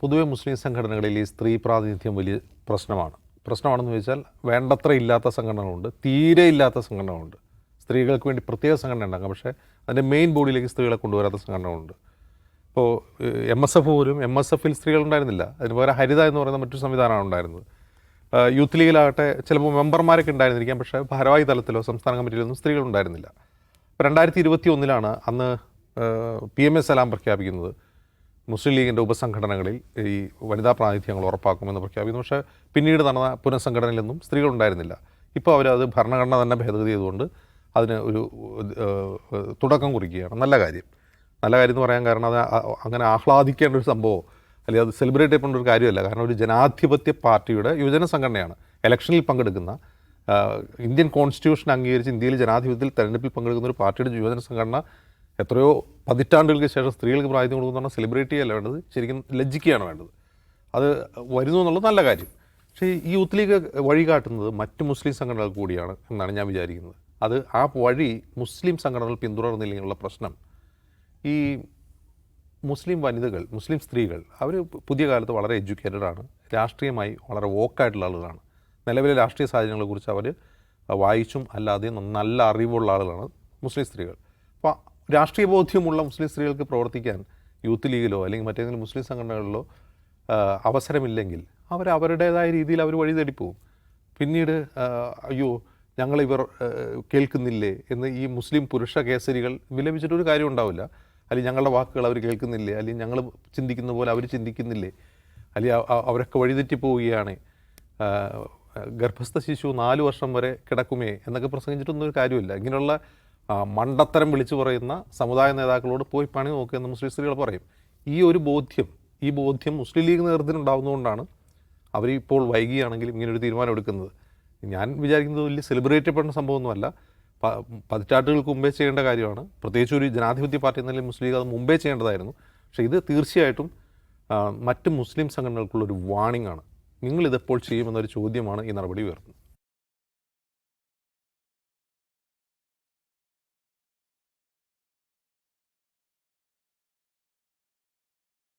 പൊതുവെ മുസ്ലിം സംഘടനകളിൽ ഈ സ്ത്രീ പ്രാതിനിധ്യം വലിയ പ്രശ്നമാണെന്ന് ചോദിച്ചാൽ വേണ്ടത്ര ഇല്ലാത്ത സംഘടനകളുണ്ട്, തീരെ ഇല്ലാത്ത സംഘടനകളുണ്ട്. സ്ത്രീകൾക്ക് വേണ്ടി പ്രത്യേക സംഘടന ഉണ്ടാക്കാം, പക്ഷേ അതിൻ്റെ മെയിൻ ബോഡിയിലേക്ക് സ്ത്രീകളെ കൊണ്ടുവരാത്ത സംഘടനകളുണ്ട്. ഇപ്പോൾ MSF പോലും MSFൽ സ്ത്രീകളുണ്ടായിരുന്നില്ല, അതിന് പകരം ഹരിത എന്ന് പറയുന്ന മറ്റൊരു സംവിധാനമാണ് ഉണ്ടായിരുന്നത്. യൂത്ത് ലീഗിലാകട്ടെ ചിലപ്പോൾ മെമ്പർമാരൊക്കെ ഉണ്ടായിരുന്നിരിക്കാം, പക്ഷേ ഭാരവാഹി തലത്തിലോ സംസ്ഥാന കമ്മിറ്റിയിലൊന്നും സ്ത്രീകളുണ്ടായിരുന്നില്ല. ഇപ്പോൾ 2021 അന്ന് PMA സലാം പ്രഖ്യാപിക്കുന്നത് മുസ്ലിം ലീഗിൻ്റെ ഉപസംഘടനകളിൽ ഈ വനിതാ പ്രാതിനിധ്യങ്ങൾ ഉറപ്പാക്കുമെന്ന് പ്രഖ്യാപിക്കുന്നു. പക്ഷേ പിന്നീട് നടന്ന പുനഃസംഘടനയിലൊന്നും സ്ത്രീകളുണ്ടായിരുന്നില്ല. ഇപ്പോൾ അവരത് ഭരണഘടന തന്നെ ഭേദഗതി ചെയ്തുകൊണ്ട് അതിന് ഒരു തുടക്കം കുറിക്കുകയാണ്. നല്ല കാര്യം എന്ന് പറയാൻ കാരണം അത് അങ്ങനെ ആഹ്ലാദിക്കേണ്ട ഒരു സംഭവം അല്ലെങ്കിൽ അത് സെലിബ്രേറ്റ് ചെയ്യപ്പെടേണ്ട ഒരു കാര്യമല്ല. കാരണം ഒരു ജനാധിപത്യ പാർട്ടിയുടെ യുവജന സംഘടനയാണ് ഇലക്ഷനിൽ പങ്കെടുക്കുന്ന, ഇന്ത്യൻ കോൺസ്റ്റിറ്റ്യൂഷൻ അംഗീകരിച്ച് ഇന്ത്യയിൽ ജനാധിപത്യത്തിൽ തെരഞ്ഞെടുപ്പിൽ പങ്കെടുക്കുന്ന ഒരു പാർട്ടിയുടെ യുവജന സംഘടന എത്രയോ പതിറ്റാണ്ടുകൾക്ക് ശേഷം സ്ത്രീകൾക്ക് പ്രാതിനിധ്യം കൊടുക്കുന്നതാണ് സെലിബ്രേറ്റ് ചെയ്യല്ല വേണ്ടത്, ശരിക്കും ലജ്ജിക്കുകയാണ് വേണ്ടത്. അത് വരുന്നു എന്നുള്ളത് നല്ല കാര്യം. പക്ഷേ ഈ യൂത്ത് ലീഗ് വഴി കാട്ടുന്നത് മറ്റ് മുസ്ലിം സംഘടനകൾ കൂടിയാണ് എന്നാണ് ഞാൻ വിചാരിക്കുന്നത്. അത് ആ വഴി മുസ്ലിം സംഘടനകൾ പിന്തുടർന്നില്ലെങ്കിലുള്ള പ്രശ്നം, ഈ മുസ്ലിം വനിതകൾ, മുസ്ലിം സ്ത്രീകൾ അവർ പുതിയ കാലത്ത് വളരെ എഡ്യൂക്കേറ്റഡാണ്, രാഷ്ട്രീയമായി വളരെ വോക്കായിട്ടുള്ള ആളുകളാണ്. നിലവിലെ രാഷ്ട്രീയ സാഹചര്യങ്ങളെക്കുറിച്ച് അവർ വായിച്ചും അല്ലാതെയും നല്ല അറിവുള്ള ആളുകളാണ് മുസ്ലിം സ്ത്രീകൾ. അപ്പോൾ രാഷ്ട്രീയ ബോധ്യമുള്ള മുസ്ലിം സ്ത്രീകൾക്ക് പ്രവർത്തിക്കാൻ യൂത്ത് ലീഗിലോ അല്ലെങ്കിൽ മറ്റേതെങ്കിലും മുസ്ലിം സംഘടനകളിലോ അവസരമില്ലെങ്കിൽ അവരുടേതായ രീതിയിൽ അവർ വഴി തേടിപ്പോവും. പിന്നീട് അയ്യോ ഞങ്ങളിവർ കേൾക്കുന്നില്ലേ എന്ന് ഈ മുസ്ലിം പുരുഷ കേസരികൾ വിലപിച്ചിട്ടൊരു കാര്യം ഉണ്ടാവില്ല. അല്ലെങ്കിൽ ഞങ്ങളുടെ വാക്കുകൾ അവർ കേൾക്കുന്നില്ലേ, അല്ലെങ്കിൽ ഞങ്ങൾ ചിന്തിക്കുന്ന പോലെ അവർ ചിന്തിക്കുന്നില്ലേ, അല്ലെങ്കിൽ അവരൊക്കെ വഴിതെറ്റിപ്പോവുകയാണ്, ഗർഭസ്ഥ ശിശു 4 വർഷം വരെ കിടക്കുമേ എന്നൊക്കെ പ്രസംഗിച്ചിട്ടൊന്നും ഒരു കാര്യമില്ല. ഇങ്ങനെയുള്ള മണ്ടത്തരം വിളിച്ചു പറയുന്ന സമുദായ നേതാക്കളോട് പോയി പണി നോക്കിയെന്ന് മുസ്ലിം സ്ത്രീകൾ പറയും. ഈ ബോധ്യം മുസ്ലിം ലീഗ് നേതൃത്വത്തിന് ഉണ്ടാകുന്നതുകൊണ്ടാണ് അവരിപ്പോൾ വൈകിയാണെങ്കിലും ഇങ്ങനൊരു തീരുമാനം എടുക്കുന്നത്. ഞാൻ വിചാരിക്കുന്നത് വലിയ സെലിബ്രേറ്റ് ചെയ്യപ്പെടുന്ന സംഭവമൊന്നുമല്ല, പതിറ്റാണ്ടുകൾക്ക് മുമ്പേ ചെയ്യേണ്ട കാര്യമാണ്. പ്രത്യേകിച്ച് ഒരു ജനാധിപത്യ പാർട്ടി എന്ന നിലയിൽ മുസ്ലിം ലീഗ് അത് മുമ്പേ ചെയ്യേണ്ടതായിരുന്നു. പക്ഷേ ഇത് തീർച്ചയായിട്ടും മറ്റ് മുസ്ലിം സംഘടനകൾക്കുള്ളൊരു വാണിംഗ് ആണ്. നിങ്ങളിതെപ്പോൾ ചെയ്യുമെന്നൊരു ചോദ്യമാണ് ഈ നടപടി ഉയർത്തുന്നത്.